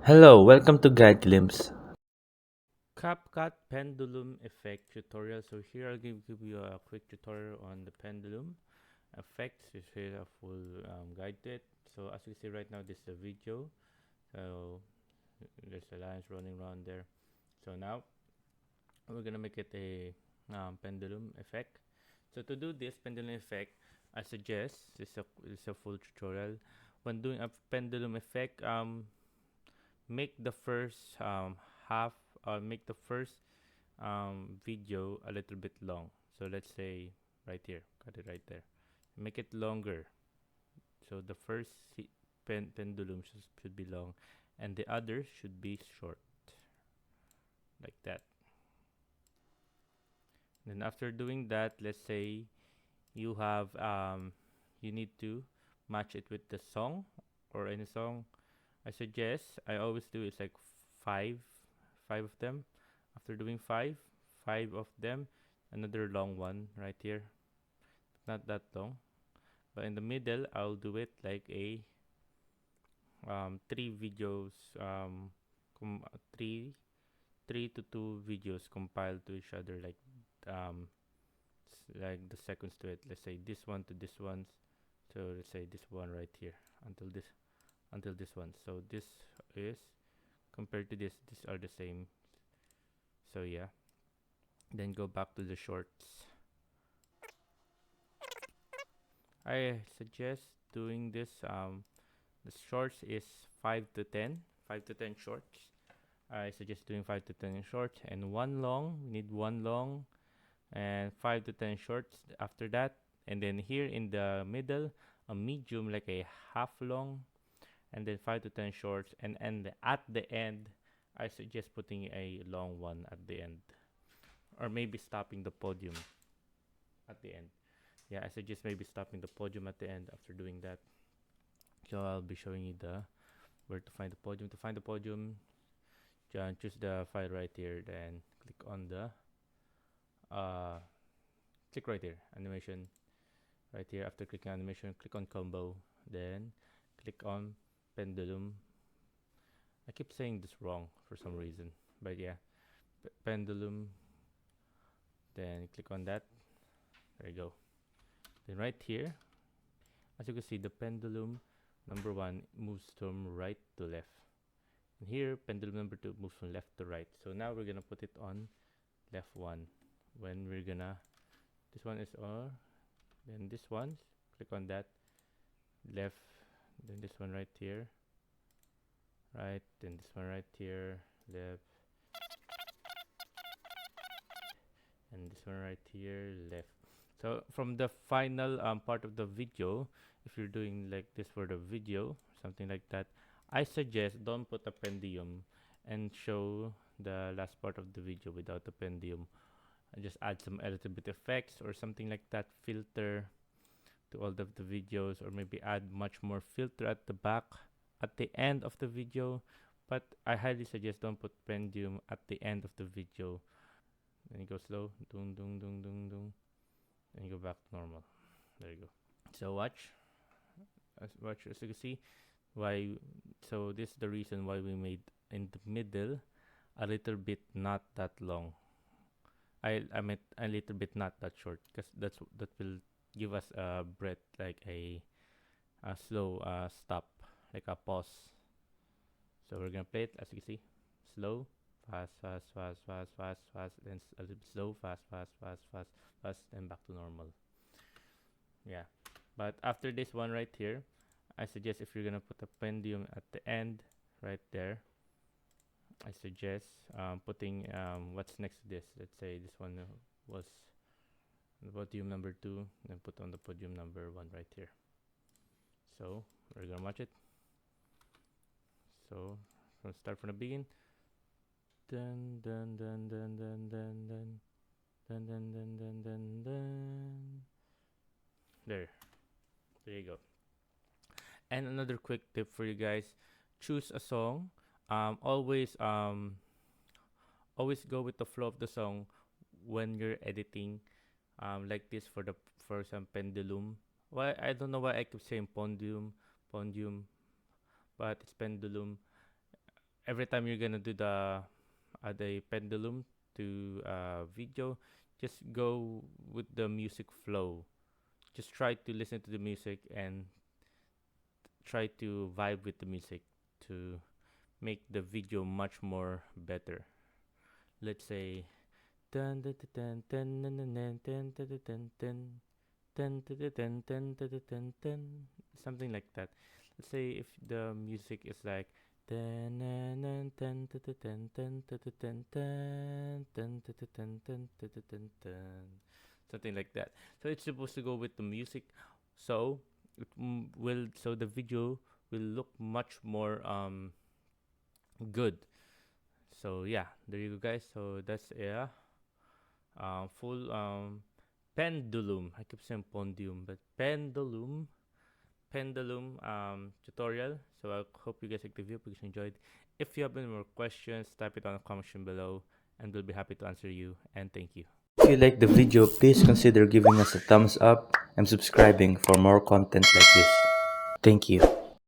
Hello, welcome to Guide Glimpse. CapCut Pendulum effect tutorial. So here I'll give you a quick tutorial on the pendulum effects. This is a full guide to it. So as you see right now, this is a video. So there's the lines running around there. So now we're gonna make it a pendulum effect. So to do this pendulum effect, I suggest this is a full tutorial. When doing a pendulum effect, make the first half or make the first video a little bit long. So let's say right here, cut it right there. Make it longer. So the first pendulum should be long, and the other should be short, like that. Then after doing that, let's say you have you need to match it with the song or any song. I always do it's like five, five of them. After doing five of them, another long one right here, not that long, but in the middle I'll do it like a three videos com- three three to two videos compiled to each other, like um like the seconds to it. Let's say this one to this one. So let's say this one right here until this one. So this is compared to this, these are the same. So yeah, then go back to the shorts. I suggest doing this. The shorts is 5 to 10, 5 to 10 shorts. I suggest doing 5 to 10 shorts and one long. We need one long and 5 to 10 shorts after that. And then here in the middle, a medium like a half long, and then 5 to 10 shorts. And at the end, I suggest putting a long one at the end, or maybe stopping the podium at the end. Yeah, I suggest maybe stopping the podium at the end after doing that. So I'll be showing you the where to find the podium. To find the podium, choose the file right here. Then click on the uh, click right here, animation. Right here, after clicking animation, click on combo. Then click on pendulum. I keep saying this wrong for some reason, but yeah, pendulum. Then click on that. There you go. Then right here, as you can see, the pendulum number one moves from right to left. And here, pendulum number two moves from left to right. So now we're gonna put it on left one. When we're gonna, this one is then this one, click on that, left, then this one right here, right, then this one right here, left, and this one right here, left. So from the final part of the video, if you're doing like this for the video, something like that, I suggest don't put a pendulum and show the last part of the video without the pendulum. Just add some a little bit effects or something like that, filter to all of the videos, or maybe add much more filter at the back at the end of the video. But I highly suggest don't put pendulum at the end of the video. Then you go slow, dung dung dung dung dung, and you go back to normal. There you go. So watch as you can see why. So this is the reason why we made in the middle a little bit not that long. I meant a little bit not that short, because that will give us a breath, like a slow stop, like a pause. So we're gonna play it as you can see, slow, fast, fast, fast, fast, fast, fast, then a little bit slow, fast, fast, fast, fast, fast, then back to normal. Yeah, but after this one right here, I suggest if you're gonna put a pendulum at the end, right there, I suggest putting what's next to this. Let's say this one was the podium number two, then put on the podium number one right here. So we're gonna watch it. So start from the beginning. Dun dun dun dun dun dun dun dun dun dun dun dun dun. There, there you go. And another quick tip for you guys: choose a song. Always always go with the flow of the song when you're editing. Like this for some pendulum. Why I don't know why I keep saying pendulum, pendulum, but it's pendulum. every time you're gonna do the pendulum to video, just go with the music flow. Just try to listen to the music and try to vibe with the music to make the video much more better. Let's say dun dun dun dun dun dun dun dun dun dun dun dun dun dun dun dun dun, something like that. Let's say if the music is like dun dun dun dun dun dun dun dun dun dun dun dun dun dun, something like that. So it's supposed to go with the music, so so the video will look much more good. So yeah, there you go, guys. So that's a full pendulum. I keep saying pondium, but pendulum tutorial. So I hope you guys like the video, because you enjoyed. If you have any more questions, type it on the comment section below, and we'll be happy to answer you. And thank you. If you like the video, please consider giving us a thumbs up and subscribing for more content like this. Thank you.